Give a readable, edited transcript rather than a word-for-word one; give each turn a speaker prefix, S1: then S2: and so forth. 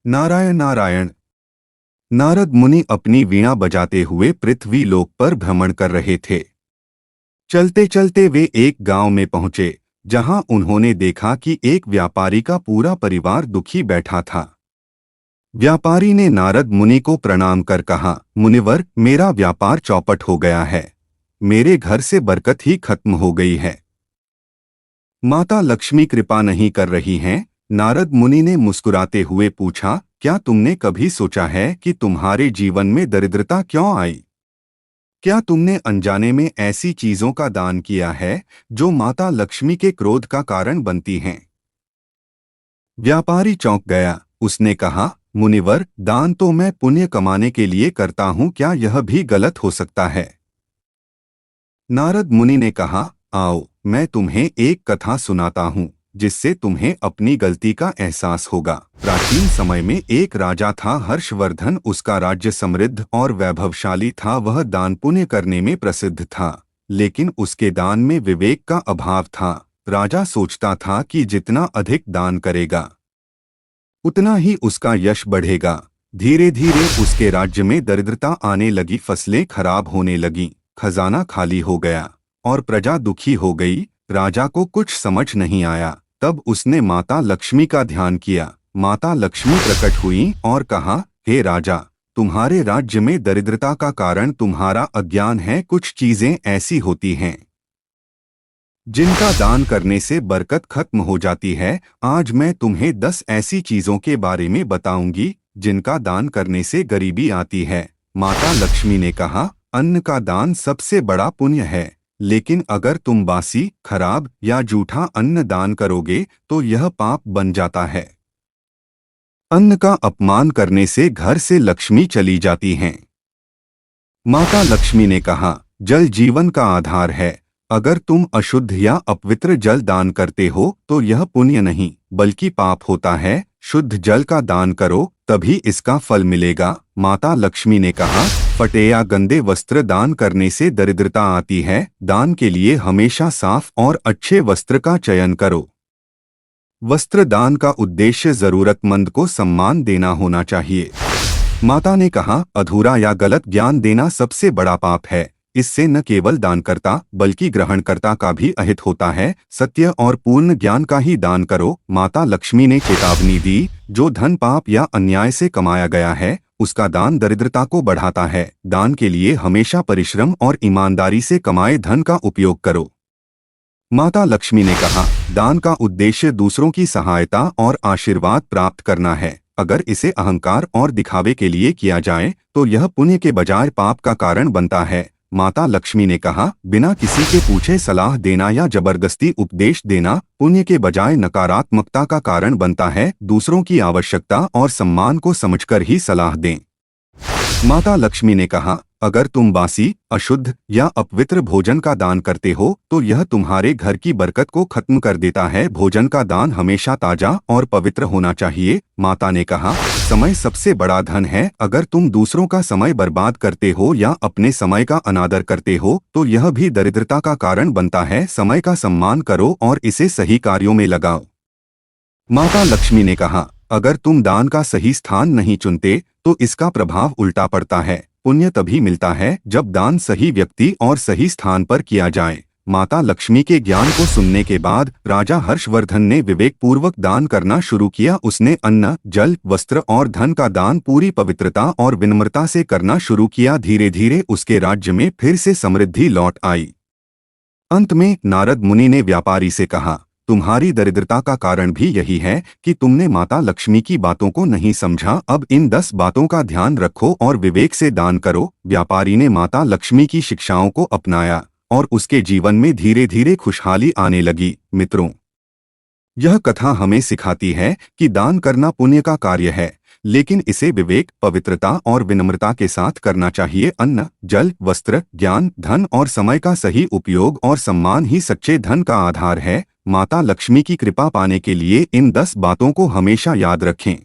S1: नारायण नारायण। नारद मुनि अपनी वीणा बजाते हुए पृथ्वी लोक पर भ्रमण कर रहे थे। चलते चलते वे एक गांव में पहुंचे, जहां उन्होंने देखा कि एक व्यापारी का पूरा परिवार दुखी बैठा था। व्यापारी ने नारद मुनि को प्रणाम कर कहा, मुनिवर, मेरा व्यापार चौपट हो गया है। मेरे घर से बरकत ही खत्म हो गई है। माता लक्ष्मी कृपा नहीं कर रही हैं। नारद मुनि ने मुस्कुराते हुए पूछा, क्या तुमने कभी सोचा है कि तुम्हारे जीवन में दरिद्रता क्यों आई? क्या तुमने अनजाने में ऐसी चीजों का दान किया है जो माता लक्ष्मी के क्रोध का कारण बनती हैं? व्यापारी चौंक गया। उसने कहा, मुनिवर, दान तो मैं पुण्य कमाने के लिए करता हूं, क्या यह भी गलत हो सकता है? नारद मुनि ने कहा, आओ, मैं तुम्हें एक कथा सुनाता हूं, जिससे तुम्हें अपनी गलती का एहसास होगा। प्राचीन समय में एक राजा था, हर्षवर्धन। उसका राज्य समृद्ध और वैभवशाली था। वह दान पुण्य करने में प्रसिद्ध था, लेकिन उसके दान में विवेक का अभाव था। राजा सोचता था कि जितना अधिक दान करेगा, उतना ही उसका यश बढ़ेगा। धीरे धीरे उसके राज्य में दरिद्रता आने लगी, फसलें खराब होने लगीं, खजाना खाली हो गया और प्रजा दुखी हो गई। राजा को कुछ समझ नहीं आया। तब उसने माता लक्ष्मी का ध्यान किया। माता लक्ष्मी प्रकट हुई और कहा, हे राजा, तुम्हारे राज्य में दरिद्रता का कारण तुम्हारा अज्ञान है। कुछ चीजें ऐसी होती हैं जिनका दान करने से बरकत खत्म हो जाती है। आज मैं तुम्हें 10 ऐसी चीजों के बारे में बताऊंगी जिनका दान करने से गरीबी आती है। माता लक्ष्मी ने कहा, अन्न का दान सबसे बड़ा पुण्य है, लेकिन अगर तुम बासी, खराब या जूठा अन्न दान करोगे तो यह पाप बन जाता है। अन्न का अपमान करने से घर से लक्ष्मी चली जाती हैं। माता लक्ष्मी ने कहा, जल जीवन का आधार है। अगर तुम अशुद्ध या अपवित्र जल दान करते हो तो यह पुण्य नहीं बल्कि पाप होता है। शुद्ध जल का दान करो, तभी इसका फल मिलेगा। माता लक्ष्मी ने कहा, फटे या गंदे वस्त्र दान करने से दरिद्रता आती है। दान के लिए हमेशा साफ और अच्छे वस्त्र का चयन करो। वस्त्र दान का उद्देश्य जरूरतमंद को सम्मान देना होना चाहिए। माता ने कहा, अधूरा या गलत ज्ञान देना सबसे बड़ा पाप है। इससे न केवल दानकर्ता बल्कि ग्रहणकर्ता का भी अहित होता है। सत्य और पूर्ण ज्ञान का ही दान करो। माता लक्ष्मी ने चेतावनी दी, जो धन पाप या अन्याय से कमाया गया है, उसका दान दरिद्रता को बढ़ाता है। दान के लिए हमेशा परिश्रम और ईमानदारी से कमाए धन का उपयोग करो। माता लक्ष्मी ने कहा, दान का उद्देश्य दूसरों की सहायता और आशीर्वाद प्राप्त करना है। अगर इसे अहंकार और दिखावे के लिए किया जाए तो यह पुण्य के बजाय पाप का कारण बनता है। माता लक्ष्मी ने कहा, बिना किसी के पूछे सलाह देना या जबरदस्ती उपदेश देना पुण्य के बजाय नकारात्मकता का कारण बनता है। दूसरों की आवश्यकता और सम्मान को समझकर ही सलाह दें। माता लक्ष्मी ने कहा, अगर तुम बासी, अशुद्ध या अपवित्र भोजन का दान करते हो तो यह तुम्हारे घर की बरकत को खत्म कर देता है। भोजन का दान हमेशा ताजा और पवित्र होना चाहिए। माता ने कहा, समय सबसे बड़ा धन है। अगर तुम दूसरों का समय बर्बाद करते हो या अपने समय का अनादर करते हो तो यह भी दरिद्रता का कारण बनता है। समय का सम्मान करो और इसे सही कार्यों में लगाओ। माता लक्ष्मी ने कहा, अगर तुम दान का सही स्थान नहीं चुनते तो इसका प्रभाव उल्टा पड़ता है। पुण्य तभी मिलता है जब दान सही व्यक्ति और सही स्थान पर किया जाए। माता लक्ष्मी के ज्ञान को सुनने के बाद राजा हर्षवर्धन ने विवेकपूर्वक दान करना शुरू किया। उसने अन्न, जल, वस्त्र और धन का दान पूरी पवित्रता और विनम्रता से करना शुरू किया। धीरे धीरे उसके राज्य में फिर से समृद्धि लौट आई। अंत में नारद मुनि ने व्यापारी से कहा, तुम्हारी दरिद्रता का कारण भी यही है कि तुमने माता लक्ष्मी की बातों को नहीं समझा। अब इन 10 बातों का ध्यान रखो और विवेक से दान करो। व्यापारी ने माता लक्ष्मी की शिक्षाओं को अपनाया और उसके जीवन में धीरे धीरे खुशहाली आने लगी। मित्रों, यह कथा हमें सिखाती है कि दान करना पुण्य का कार्य है, लेकिन इसे विवेक, पवित्रता और विनम्रता के साथ करना चाहिए। अन्न, जल, वस्त्र, ज्ञान, धन और समय का सही उपयोग और सम्मान ही सच्चे धन का आधार है। माता लक्ष्मी की कृपा पाने के लिए इन 10 बातों को हमेशा याद रखें।